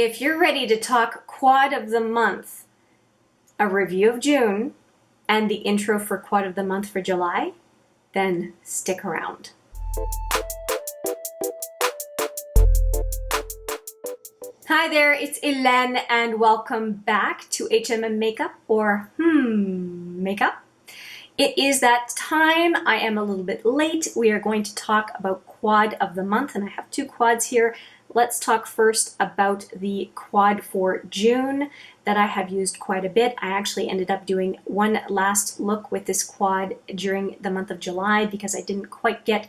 If you're ready to talk quad of the month, a review of June, and the intro for quad of the month for July, then stick around. Hi there, it's Hélène and welcome back to HMM Makeup or Makeup. It is that time. I am a little bit late. We are going to talk about quad of the month and I have two quads here. Let's talk first about the quad for June that I have used quite a bit. I actually ended up doing one last look with this quad during the month of July because I didn't quite get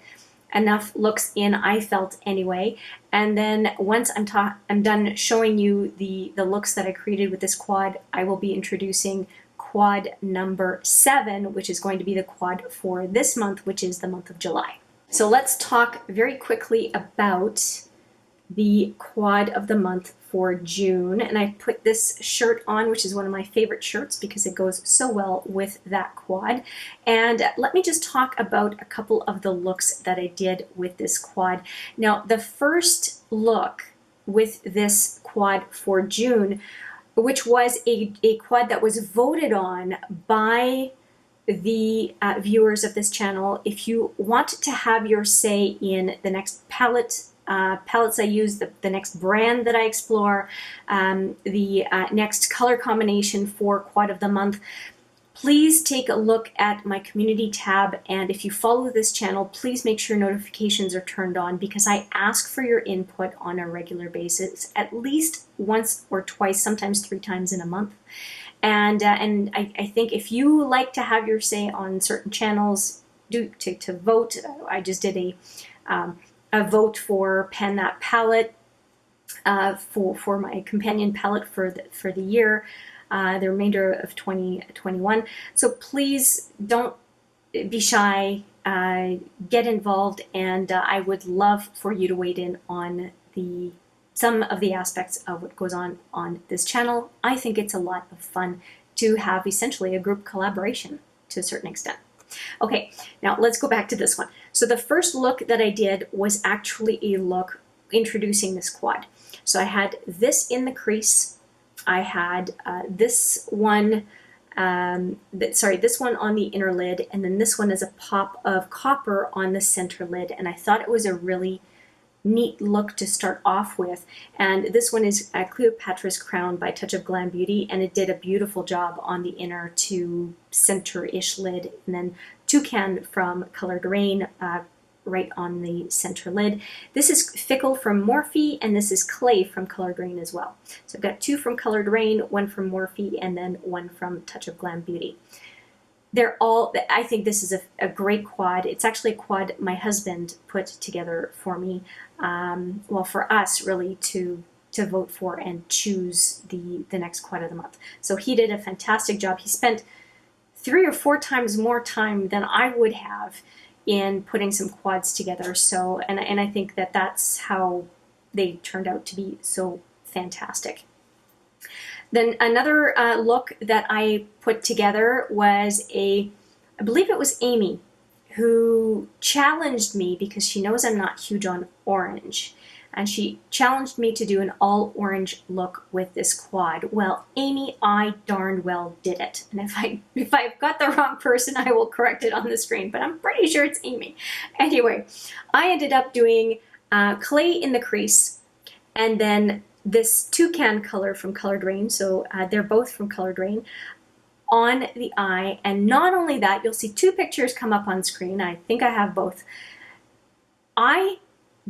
enough looks in, I felt anyway. And then once I'm done showing you the looks that I created with this quad, I will be introducing quad number 7, which is going to be the quad for this month, which is the month of July. So let's talk very quickly about the quad of the month for June. And I put this shirt on, which is one of my favorite shirts because it goes so well with that quad. And let me just talk about a couple of the looks that I did with this quad. Now, the first look with this quad for June, which was a quad that was voted on by the viewers of this channel. If you want to have your say in the next palettes I use, the next brand that I explore, the next color combination for quad of the month, please take a look at my community tab, and if you follow this channel, please make sure notifications are turned on because I ask for your input on a regular basis, at least once or twice, sometimes 3 times in a month. And I think if you like to have your say on certain channels, to vote. I just did a vote for Pan That Palette for my companion palette for the year, the remainder of 2021. So please don't be shy, get involved, and I would love for you to weigh in on some of the aspects of what goes on this channel. I think it's a lot of fun to have essentially a group collaboration to a certain extent. Okay, now let's go back to this one. So the first look that I did was actually a look introducing this quad. So I had this in the crease. I had this one on the inner lid, and then this one is a pop of copper on the center lid, and I thought it was a really neat look to start off with. And this one is Cleopatra's Crown by Touch of Glam Beauty, and it did a beautiful job on the inner to center-ish lid, and then Toucan from Coloured Raine right on the center lid. This is Fickle from Morphe, and this is Clay from Coloured Raine as well. So I've got 2 from Coloured Raine, 1 from Morphe, and then 1 from Touch of Glam Beauty. I think this is a great quad. It's actually a quad my husband put together for me, well, for us really to vote for and choose the next quad of the month. So he did a fantastic job. He spent 3 or 4 times more time than I would have in putting some quads together. So, and I think that that's how they turned out to be so fantastic. Then another look that I put together was I believe it was Amy, who challenged me because she knows I'm not huge on orange. And she challenged me to do an all orange look with this quad. Well, Amy, I darn well did it. And if I've got the wrong person, I will correct it on the screen, but I'm pretty sure it's Amy. Anyway, I ended up doing clay in the crease, and then this Toucan color from Coloured Raine, so they're both from Coloured Raine, on the eye. And not only that, you'll see 2 pictures come up on screen. I think I have both. I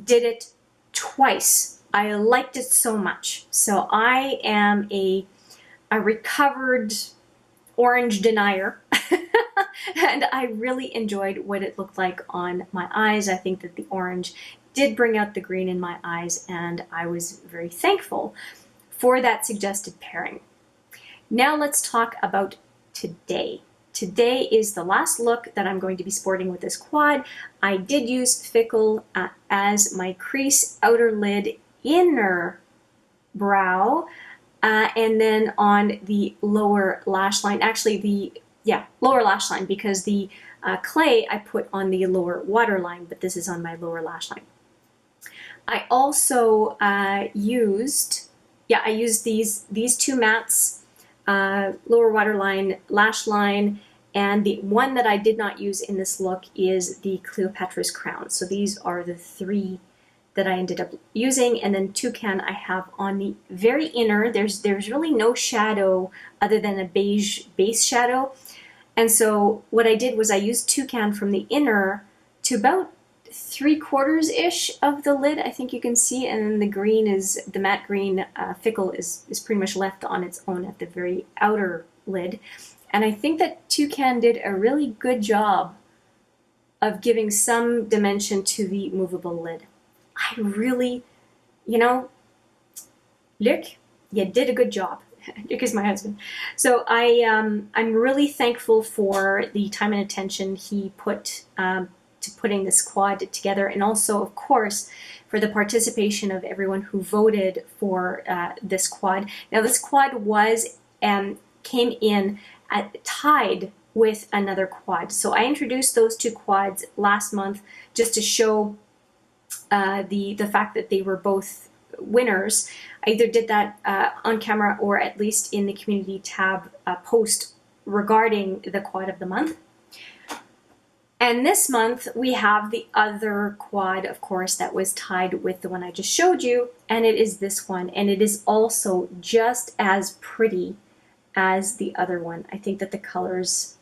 did it twice. I liked it so much. So I am a recovered orange denier. And I really enjoyed what it looked like on my eyes. I think that the orange did bring out the green in my eyes, and I was very thankful for that suggested pairing. Now let's talk about today. Today is the last look that I'm going to be sporting with this quad. I did use Fickle as my crease, outer lid, inner brow, and then on the lower lash line, actually lower lash line, because the clay I put on the lower waterline, but this is on my lower lash line. I also used yeah, I used these two mattes, lower waterline, lash line, and the one that I did not use in this look is the Cleopatra's Crown. So these are the three that I ended up using, and then Toucan I have on the very inner. There's really no shadow other than a beige base shadow, and so what I did was I used Toucan from the inner to about 3/4-ish of the lid, I think you can see, and then the green is, the matte green Fickle is pretty much left on its own at the very outer lid. And I think that Toucan did a really good job of giving some dimension to the movable lid. I really, you know, Luc, you did a good job. Luc is my husband. So I'm really thankful for the time and attention he put to putting this quad together, and also, of course, for the participation of everyone who voted for this quad. Now, this quad was came in tied with another quad. So I introduced those two quads last month just to show the fact that they were both winners. I either did that on camera or at least in the community tab post regarding the quad of the month. And this month we have the other quad, of course, that was tied with the one I just showed you, and it is this one, and it is also just as pretty as the other one. I think that the colors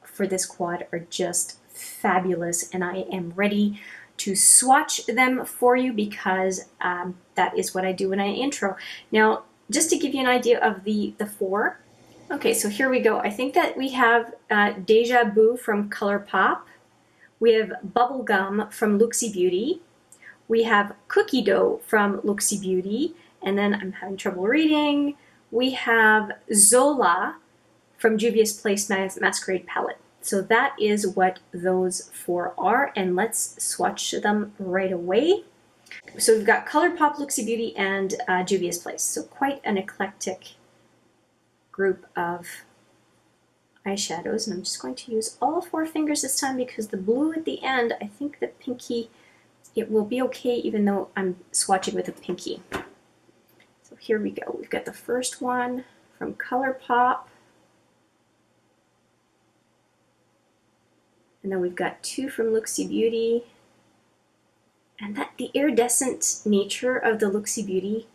for this quad are just fabulous, and I am ready to swatch them for you because that is what I do when I intro. Now, just to give you an idea of the four. Okay, so here we go. I think that we have Deja Boo from Colourpop. We have Bubblegum from Looxi Beauty. We have Cookie Dough from Looxi Beauty. And then I'm having trouble reading. We have Zola from Juvia's Place Masquerade Palette. So that is what those four are, and let's swatch them right away. So we've got Colourpop, Looxi Beauty, and Juvia's Place. So quite an eclectic group of eyeshadows, and I'm just going to use all four fingers this time because the blue at the end, I think the pinky, it will be okay even though I'm swatching with a pinky. So here we go. We've got the first one from Colourpop. And then we've got two from Looxi Beauty. And that the iridescent nature of the Looxi Beauty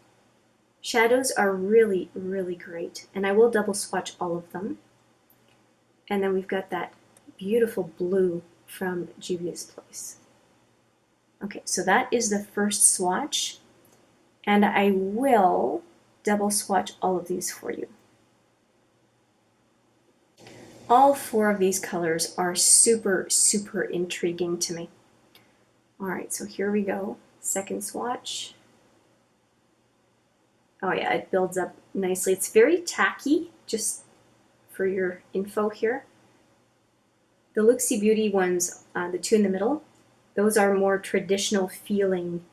shadows are really, really great. And I will double swatch all of them. And then we've got that beautiful blue from Juvia's Place. Okay, so that is the first swatch. And I will double swatch all of these for you. All four of these colors are super, super intriguing to me. All right, so here we go. Second swatch. Oh yeah, it builds up nicely. It's very tacky, just for your info here. The Looxi Beauty ones, the two in the middle, those are more traditional feeling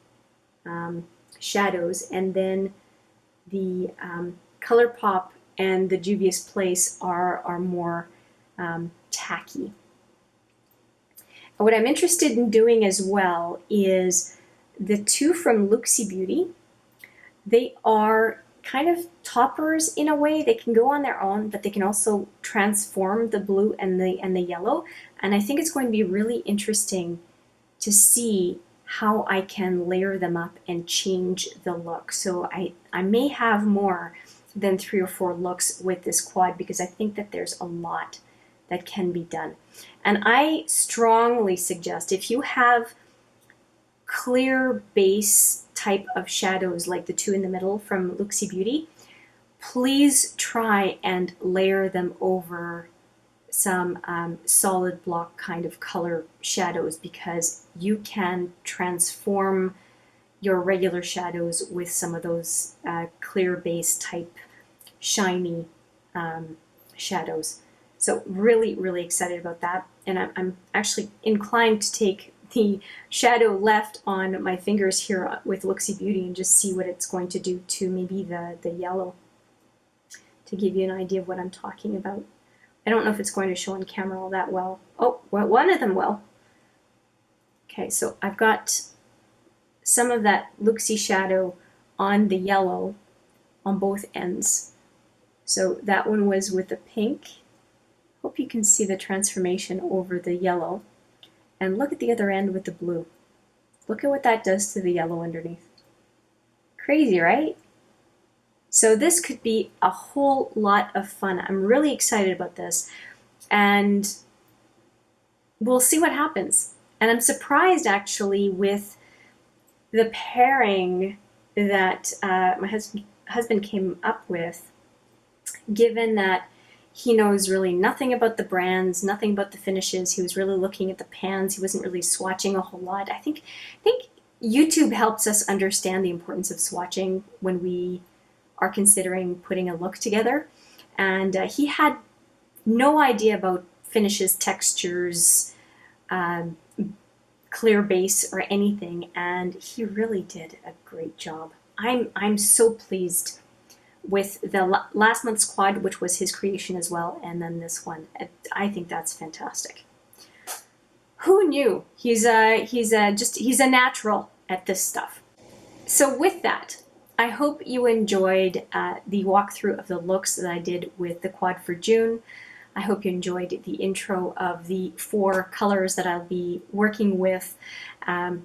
shadows. And then the Colourpop and the Juvia's Place are more tacky. And what I'm interested in doing as well is the two from Looxi Beauty. They are kind of toppers in a way. They can go on their own, but they can also transform the blue and the yellow. And I think it's going to be really interesting to see how I can layer them up and change the look. So I may have more than 3 or 4 looks with this quad because I think that there's a lot that can be done. And I strongly suggest if you have clear base type of shadows like the two in the middle from Looxi Beauty, please try and layer them over some solid block kind of color shadows because you can transform your regular shadows with some of those clear base type shiny shadows. So really, really excited about that. And I'm actually inclined to take the shadow left on my fingers here with Looxi Beauty and just see what it's going to do to maybe the yellow, to give you an idea of what I'm talking about. I don't know if it's going to show on camera all that well. Oh, well, one of them will. Okay, so I've got some of that Looxi shadow on the yellow on both ends. So that one was with the pink. Hope you can see the transformation over the yellow. And look at the other end with the blue. Look at what that does to the yellow underneath. Crazy, right? So this could be a whole lot of fun. I'm really excited about this. And we'll see what happens. And I'm surprised actually with the pairing that my husband came up with, given that he knows really nothing about the brands, nothing about the finishes. He was really looking at the pans. He wasn't really swatching a whole lot. I think YouTube helps us understand the importance of swatching when we are considering putting a look together. And he had no idea about finishes, textures, clear base or anything, and he really did a great job. I'm so pleased with the last month's quad, which was his creation as well, and then this one. I think that's fantastic. Who knew? He's a natural at this stuff. So with that, I hope you enjoyed the walkthrough of the looks that I did with the quad for June. I hope you enjoyed the intro of the 4 colors that I'll be working with,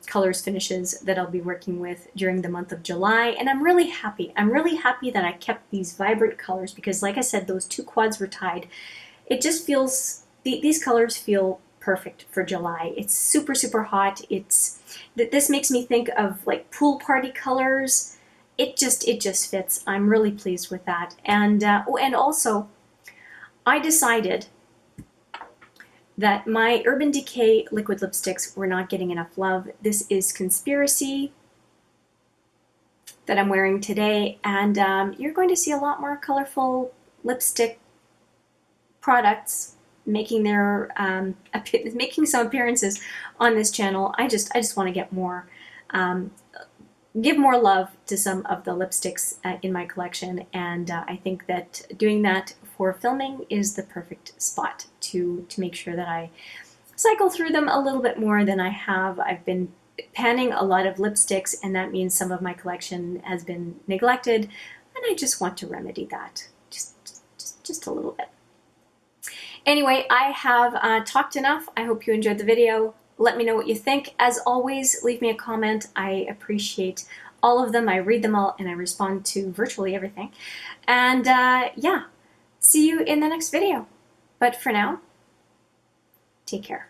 colors, finishes that I'll be working with during the month of July. And I'm really happy. I'm really happy that I kept these vibrant colors because, like I said, those 2 quads were tied. It just feels, these colors feel perfect for July. It's super, super hot. This makes me think of like pool party colors. It just fits. I'm really pleased with that. And also, I decided that my Urban Decay liquid lipsticks were not getting enough love. This is Conspiracy that I'm wearing today, and you're going to see a lot more colorful lipstick products making their making some appearances on this channel. I just want to get more give more love to some of the lipsticks in my collection, and I think that doing that for filming is the perfect spot to make sure that I cycle through them a little bit more than I have. I've been panning a lot of lipsticks, and that means some of my collection has been neglected, and I just want to remedy that just a little bit. Anyway, I have talked enough. I hope you enjoyed the video. Let me know what you think. As always, leave me a comment. I appreciate all of them. I read them all and I respond to virtually everything. And yeah, see you in the next video. But for now, take care.